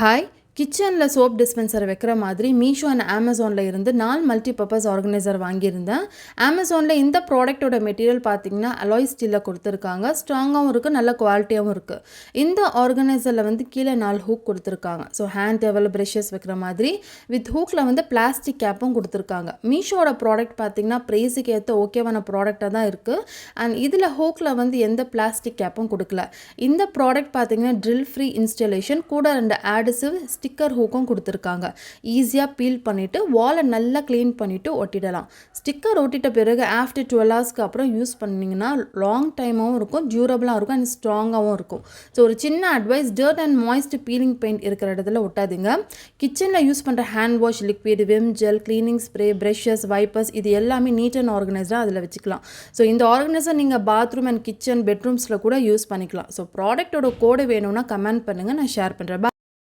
Hi கிச்சனில் soap dispenser வைக்கிற மாதிரி மீஷோ அண்ட் அமேசானில் இருந்து 4 மல்டிபர்பஸ் ஆர்கனைசர் வாங்கியிருந்தேன். அமேசானில் இந்த ப்ராடக்ட்டோட மெட்டீரியல் பார்த்தீங்கன்னா அலாய் ஸ்டீலில் கொடுத்துருக்காங்க. ஸ்ட்ராங்காகவும் இருக்குது, நல்ல குவாலிட்டியாகவும் இருக்குது. இந்த ஆர்கனைசரில் வந்து கீழே 4 ஹூக் கொடுத்துருக்காங்க. ஸோ ஹேண்ட் டவல் ப்ரஷஸ் வைக்கிற மாதிரி வித் ஹூக்கில் வந்து பிளாஸ்டிக் கேப்பும் கொடுத்துருக்காங்க. மீஷோட ப்ராடக்ட் பார்த்தீங்கன்னா ப்ரைஸுக்கு ஏற்ற ஓகேவான ப்ராடக்டாக தான் இருக்குது. அண்ட் இதில் ஹூக்கில் வந்து எந்த பிளாஸ்டிக் கேப்பும் கொடுக்கல. இந்த ப்ராடக்ட் பார்த்தீங்கன்னா ட்ரில் ஃப்ரீ இன்ஸ்டலேஷன் கூட 2 ஆடிசிவ் ஸ்டிக்கர் ஹூக்கும் கொடுத்துருக்காங்க. ஈஸியாக பீல் பண்ணிவிட்டு வாலை நல்லா க்ளீன் பண்ணிவிட்டு ஒட்டிடலாம். ஸ்டிக்கர் ஒட்டிட்ட பிறகு ஆஃப்டர் 12 ஹவர்ஸ்க்கு அப்புறம் யூஸ் பண்ணிங்கன்னா லாங் டைமாகவும் இருக்கும், டியூரபிளாக இருக்கும் அண்ட் ஸ்ட்ராங்காகவும் இருக்கும். ஸோ ஒரு சின்ன advice, dirt and moist peeling paint இருக்கிற இடத்துல ஒட்டாதீங்க. கிச்சனில் யூஸ் பண்ணுற hand wash liquid, Vim gel, cleaning spray, brushes, wipers இது எல்லாமே நீட் அண்ட் ஆர்கனைஸ்டாக அதில் வச்சுக்கலாம். ஸோ இந்த ஆர்கனைசர் நீங்கள் பாத்ரூம் அண்ட் கிச்சன் பெட்ரூம்ஸில் கூட யூஸ் பண்ணிக்கலாம். ஸோ ப்ராடக்ட்டோட கோடு வேணும்னா கமெண்ட் பண்ணுங்கள், நான் ஷேர் பண்ணுறேன்.